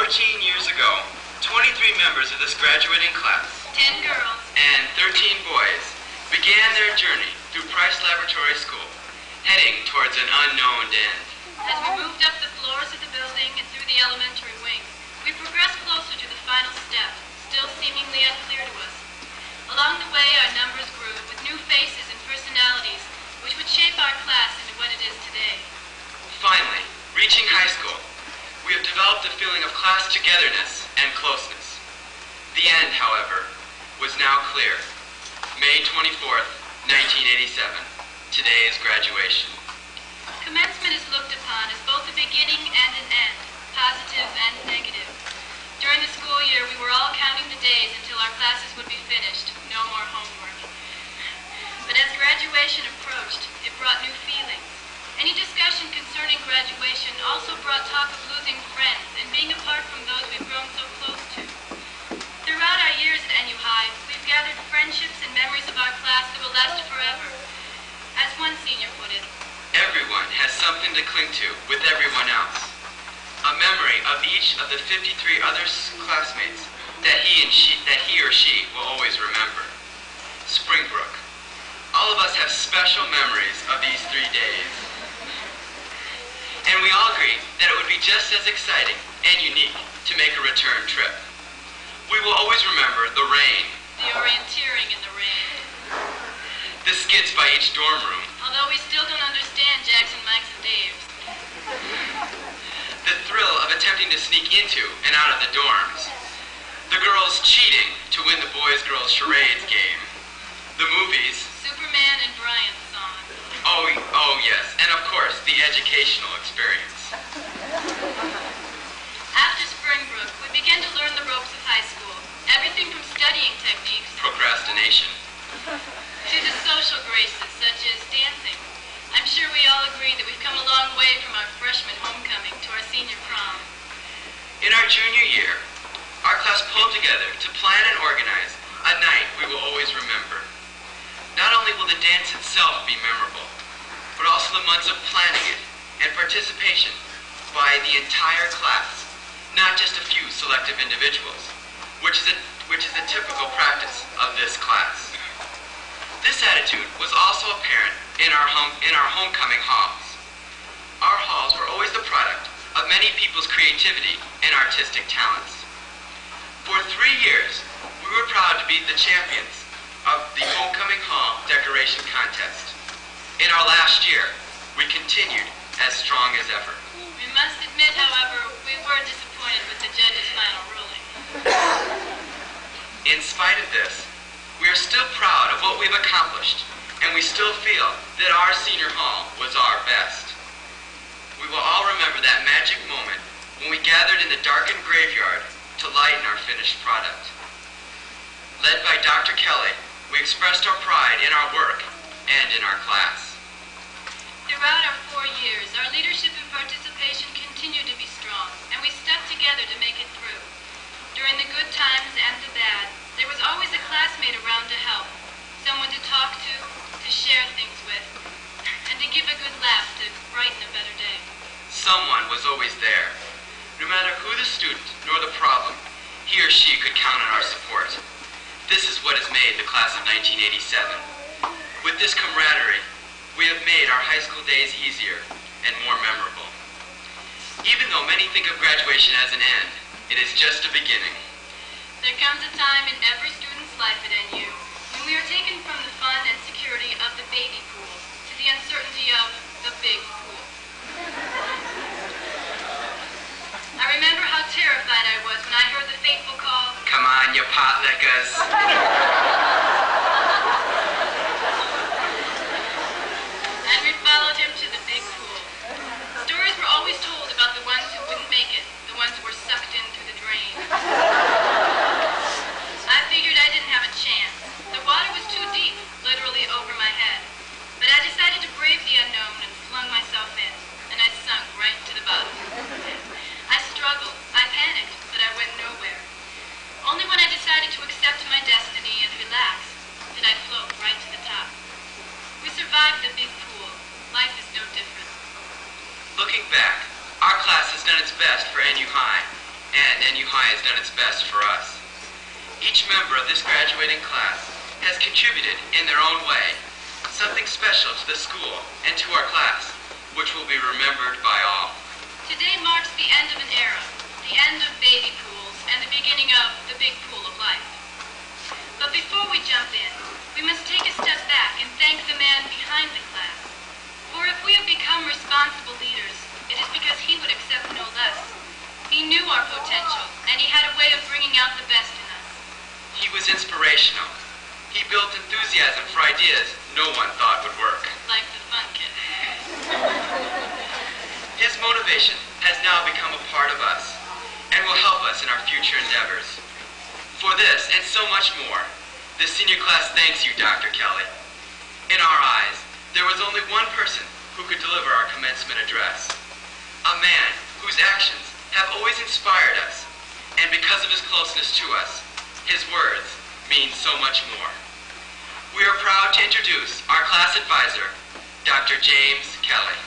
14 years ago, 23 members of this graduating class, 10 girls, and 13 boys began their journey through Price Laboratory School, heading towards an unknown end. As we moved up the floors of the building and through the elementary wing, we progressed closer to the final step, still seemingly unclear to us. Along the way, our numbers grew with new faces and personalities, which would shape our class into what it is today. Finally, reaching high school, we have developed a feeling of class togetherness and closeness. The end, however, was now clear. May 24th, 1987. Today is graduation. Commencement is looked upon as both a beginning and an end, positive and negative. During the school year, we were all counting the days until our classes would be finished, no more homework. But as graduation approached, it brought new feelings. Any discussion concerning graduation also brought talk of losing friends and being apart from those we've grown so close to. Throughout our years at NU High, we've gathered friendships and memories of our class that will last forever. As one senior put it, everyone has something to cling to with everyone else. A memory of each of the 53 other classmates that he or she will always remember. Springbrook. All of us have special memories of these 3 days. And we all agree that it would be just as exciting and unique to make a return trip. We will always remember the rain. The orienteering in the rain. The skits by each dorm room. Although we still don't understand Jackson, Mike's, and Dave's. The thrill of attempting to sneak into and out of the dorms. The girls cheating to win the boys-girls charades game. The movies. Superman and Brian's song. Oh yes, and of course, the educational experience. After Springbrook, we began to learn the ropes of high school. Everything from studying techniques, Procrastination. to the social graces such as dancing. I'm sure we all agree that we've come a long way from our freshman homecoming to our senior prom. In our junior year, our class pulled together to plan and organize a night we will always remember. Not only will the dance itself be memorable, but also the months of planning it and participation by the entire class, not just a few selective individuals, which is a typical practice of this class. This attitude was also apparent in our homecoming halls. Our halls were always the product of many people's creativity and artistic talents. For 3 years, we were proud to be the champions of the Homecoming Hall Decoration Contest. In our last year, we continued as strong as ever. We must admit, however, we were disappointed with the judge's final ruling. In spite of this, we are still proud of what we've accomplished, and we still feel that our senior hall was our best. We will all remember that magic moment when we gathered in the darkened graveyard to lighten our finished product. Led by Dr. Kelly, we expressed our pride in our work and in our class. Throughout our 4 years, our leadership and participation continued to be strong, and we stuck together to make it through. During the good times and the bad, there was always a classmate around to help, someone to talk to share things with, and to give a good laugh to brighten a better day. Someone was always there. No matter who the student nor the problem, he or she could count on our support. This is what has made the class of 1987. With this camaraderie, we have made our high school days easier and more memorable. Even though many think of graduation as an end, it is just a beginning. There comes a time in every student's life at NU when we are taken from the fun and security of the baby pool to the uncertainty of the big pool. I remember how terrified I was when I heard the fateful call, "Come on, you potlickers." And we followed him to the big pool. Stories were always told about the ones who wouldn't make it, the ones who were sucked in through the drain. I figured I didn't have a chance. The water was too deep, literally over my head. But I decided to brave the unknown and flung myself in, and I sunk right to the bottom. I struggled, I panicked, but I went nowhere. Only when I decided to accept my destiny and relax did I float right to the top. We survived the big pool. Life is no different. Looking back, our class has done its best for NU High, and NU High has done its best for us. Each member of this graduating class has contributed in their own way something special to the school and to our class, which will be remembered by all. Today marks the end of an era, the end of baby pools, and the beginning of the big pool of life. But before we jump in, we must take a step back and thank the man behind the class. For if we have become responsible leaders, it is because he would accept no less. He knew our potential, and he had a way of bringing out the best in us. He was inspirational. He built enthusiasm for ideas no one thought would work. Like the fun kit. His motivation has now become a part of us and will help us in our future endeavors. For this and so much more, the senior class thanks you, Dr. Kelly. In our eyes, there was only one person who could deliver our commencement address. A man whose actions have always inspired us, and because of his closeness to us, his words mean so much more. We are proud to introduce our class advisor, Dr. James Kelly.